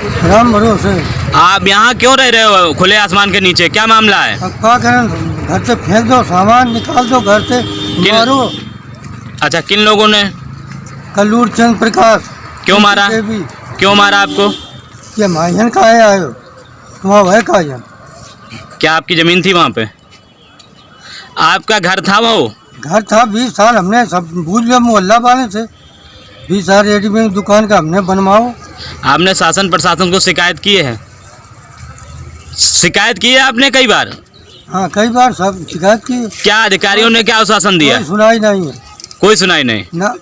राम भरोसे। आप यहाँ क्यों रह रहे हो खुले आसमान के नीचे, क्या मामला है? अब क्या करें, घर से फेंक दो, सामान निकाल दो घर से, मारो। अच्छा, किन लोगों ने? कल्लूर चंद प्रकाश। क्यों मारा? क्यों मारा आपको? ये मायन का आयो, तुम्हारा भाई का आया। क्या आपकी जमीन थी वहाँ पे? आपका घर था वो? घर था, 20 साल हमने सब भूल गया मोहल्ला वाले से। 20 साल रेडीमेड दुकान का हमने बनवाओ। आपने शासन प्रशासन को शिकायत की है? शिकायत की है आपने कई बार? हाँ, कई बार सब शिकायत की। क्या अधिकारियों ने क्या आश्वासन दिया? कोई सुनाई नहीं है। कोई सुनाई नहीं ना।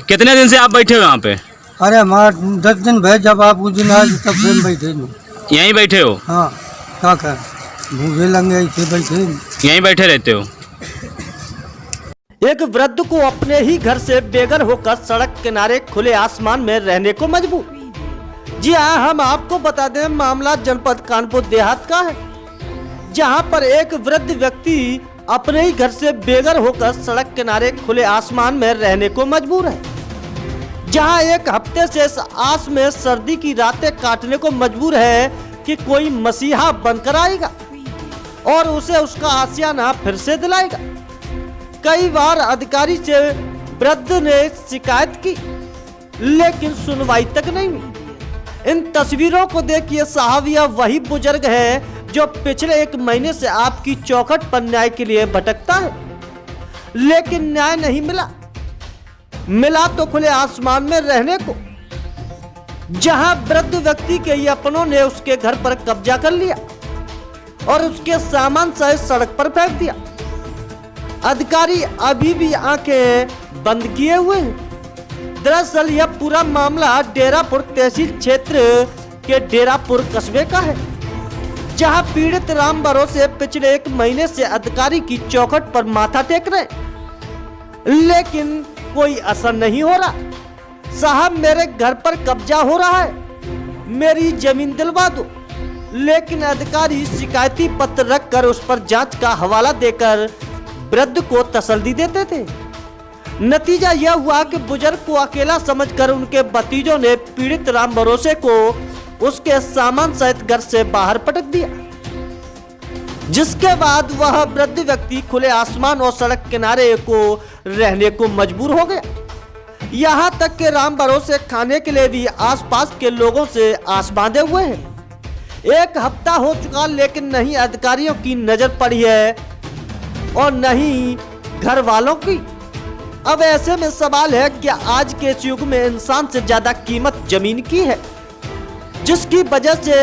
कितने दिन से आप बैठे हो यहाँ पे? अरे हमारा 10 दिन भैया, जब आप उस दिन आए तब से बैठे नहीं। यहीं बैठे हो? हाँ, क्या कर, भूखे लगे ऐसे बैठे। यहीं बैठे रहते हो? एक वृद्ध को अपने ही घर से बेघर होकर सड़क किनारे खुले आसमान में रहने को मजबूर। जी हाँ, हम आपको बता दें, मामला जनपद कानपुर देहात का है, जहां पर एक वृद्ध व्यक्ति अपने ही घर से बेघर होकर सड़क किनारे खुले आसमान में रहने को मजबूर है। जहां एक हफ्ते से इस आस में सर्दी की रातें काटने को मजबूर है कि कोई मसीहा बनकर आएगा और उसे उसका आशियाना फिर से दिलाएगा। कई बार अधिकारी से वृद्ध ने शिकायत की, लेकिन सुनवाई तक नहीं हुई। इन तस्वीरों को देखिए साहब, यह वही बुजुर्ग है जो पिछले 1 महीने से आपकी चौखट पर न्याय के लिए भटकता है, लेकिन न्याय नहीं मिला तो खुले आसमान में रहने को, जहां वृद्ध व्यक्ति के ही अपनों ने उसके घर पर कब्जा कर लिया और उसके सामान सहित सड़क पर फेंक दिया। अधिकारी अभी भी आंखें बंद किए हुए हैं। दरअसल यह पूरा मामला डेरापुर तहसील क्षेत्र के डेरापुर कस्बे का है, जहां पीड़ित राम भरोसे पिछले 1 महीने से अधिकारी की चौखट पर माथा टेक रहे, लेकिन कोई असर नहीं हो रहा। साहब, मेरे घर पर कब्जा हो रहा है, मेरी जमीन दिलवा दो, लेकिन अधिकारी शिकायती पत्र रखकर उस पर जांच का हवाला देकर वृद्ध को तसल्ली देते थे। नतीजा यह हुआ कि बुजुर्ग को अकेला समझकर उनके भतीजों ने पीड़ित राम भरोसे को उसके सामान सहित घर से बाहर पटक दिया, जिसके बाद वह वृद्ध व्यक्ति खुले आसमान और सड़क किनारे को रहने को मजबूर हो गया। यहाँ तक कि राम भरोसे खाने के लिए भी आसपास के लोगों से आस बांधे हुए हैं। 1 हफ्ता हो चुका, लेकिन नहीं अधिकारियों की नजर पड़ी है और नहीं घर वालों की। अब ऐसे में सवाल है कि आज के इस युग में इंसान से ज्यादा कीमत जमीन की है, जिसकी वजह से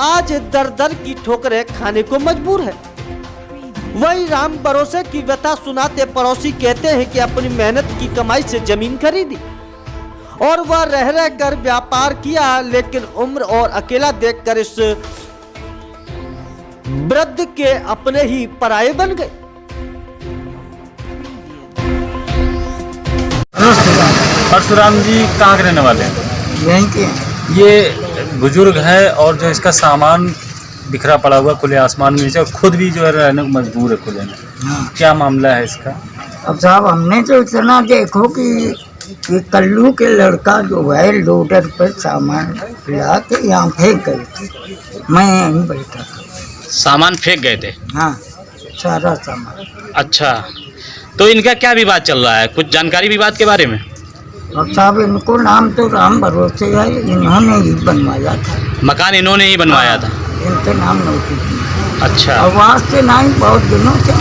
आज दर दर की ठोकरें खाने को मजबूर है। वही राम भरोसे की व्यथा सुनाते पड़ोसी कहते हैं कि अपनी मेहनत की कमाई से जमीन खरीदी और वह रह कर व्यापार किया, लेकिन उम्र और अकेला देखकर इस वृद्ध के अपने ही पराये बन गए। परशुराम जी कहाँ के रहने वाले हैं? यहीं के। ये बुजुर्ग है और जो इसका सामान बिखरा पड़ा हुआ खुले आसमान में नीचे, और खुद भी जो है रहने को मजबूर है खुले में। हाँ। क्या मामला है इसका? अब साहब, हमने तो इतना देखो कि कल्लू के लड़का जो है लोडर पर सामान ला के यहाँ फेंक गए, मैं यहीं बैठा था। सामान फेंक गए थे? हाँ, सारा सामान। अच्छा, तो इनका क्या विवाद चल रहा है? कुछ जानकारी विवाद के बारे में? अब साहब, इनको नाम तो राम भरोसे है, इन्होंने ही बनवाया था मकान, इन्होंने ही बनवाया था? इनके नाम नोटिस। अच्छा, आवाज से नहीं, बहुत दिनों से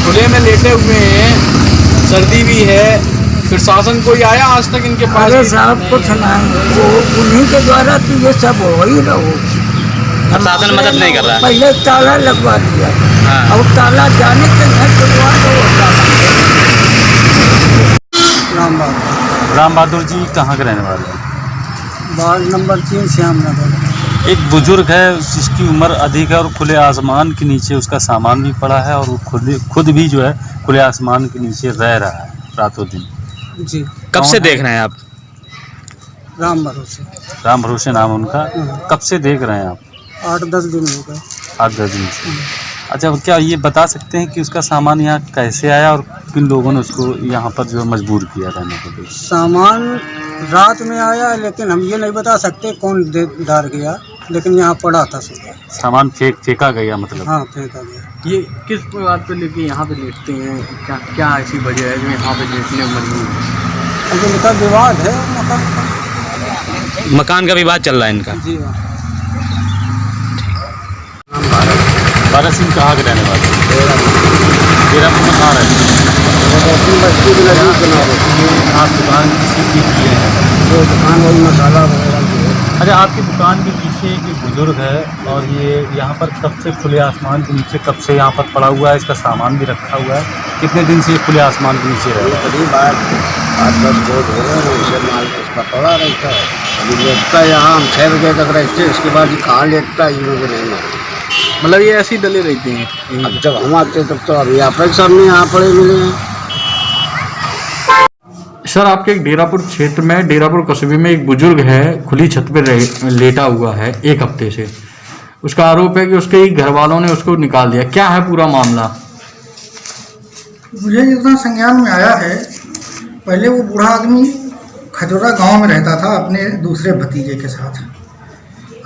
खुले में लेटे हुए हैं, सर्दी भी है, फिर शासन कोई आया आज तक इनके पास? अरे साहब, कुछ नहीं, वो उन्हीं के द्वारा तो ये सब हो ही रहो। शासन मदद नहीं कर रहा है? पहले ताला लगवा दिया, हाँ। अब ताला जाने के घर खुलवा दो। राम बहादुर जी कहाँ के रहने वाले हैं? Ward number 3 Shyamnagar. एक बुजुर्ग है, जिसकी उम्र अधिक है और खुले आसमान के नीचे उसका सामान भी पड़ा है, और वो खुद भी जो है खुले आसमान के नीचे रह रहा है रातों दिन। जी। कब से देख रहे हैं आप? राम भरोसे। राम भरोसे नाम उनका। कब से देख रहे हैं आप? 8-10 दिन हो गए। 8-10 दिन से। अच्छा, क्या ये बता सकते हैं कि उसका सामान यहाँ कैसे आया और किन लोगों ने उसको यहाँ पर जो है मजबूर किया रहने के लिए? सामान रात में आया, लेकिन हम ये नहीं बता सकते कौन डाल गया, लेकिन यहाँ पड़ा था सुबह। सामान फेंका गया मतलब? हाँ, फेंका गया। ये किस बात पे लेके यहाँ पे लेटते हैं? क्या ऐसी वजह है जो यहाँ पे लेटने मजबूर है? अब इनका विवाद है मकान का। मकान का विवाद चल रहा है इनका। जी भारत सिंह कहाँ के रहने वाले? डेरापुर में कहाँ रहते हैं? आप दुकान किसी की है? दुकान वही मसाला वगैरह की है। अच्छा, आपकी दुकान के पीछे एक बुजुर्ग है और ये यहाँ पर कब से खुले आसमान के नीचे कब से यहाँ पर पड़ा हुआ है? इसका सामान भी रखा हुआ है। कितने दिन से ये खुले आसमान के नीचे रह रहा है? करीब 8-10 रोज हो गए उसे माल उसका पड़ा रहता है। अभी लेटता है यहाँ, हम 6 बजे तक रहते हैं, उसके बाद ये कहाँ लेटता है ये मुझे नहीं मालूम। मतलब ये ऐसे ही डले रहते हैं? अब जब हम आते तब तो अभी आप ही सामने यहाँ पड़े मिले हैं। सर, आपके एक डेरापुर क्षेत्र में, डेरापुर कस्बे में एक बुजुर्ग है, खुली छत पर लेटा हुआ है 1 हफ्ते से। उसका आरोप है कि उसके ही घर वालों ने उसको निकाल दिया। क्या है पूरा मामला? मुझे जितना संज्ञान में आया है, पहले वो बूढ़ा आदमी खजूरा गांव में रहता था अपने दूसरे भतीजे के साथ।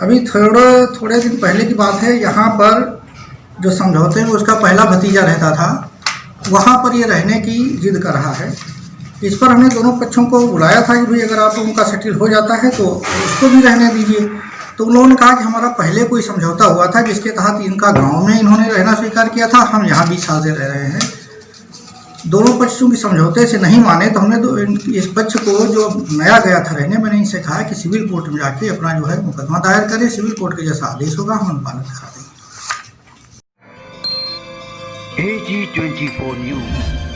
अभी थोड़े दिन पहले की बात है, यहाँ पर जो समझौते में उसका पहला भतीजा रहता था, वहाँ पर ये रहने की जिद कर रहा है। इस पर हमने दोनों पक्षों को बुलाया था कि भाई अगर आप उनका सेटल हो जाता है तो उसको भी रहने दीजिए। तो उन लोगों ने कहा कि हमारा पहले कोई समझौता हुआ था जिसके तहत इनका गांव में इन्होंने रहना स्वीकार किया था, हम यहाँ 20 साल से रह रहे हैं। दोनों पक्षों की समझौते से नहीं माने तो हमने इस पक्ष को जो नया गया था रहने, मैंने इनसे कहा कि सिविल कोर्ट में जाके अपना जो है मुकदमा दायर करें, सिविल कोर्ट के जैसा आदेश होगा हम पालन करा देंगे। AG24 News।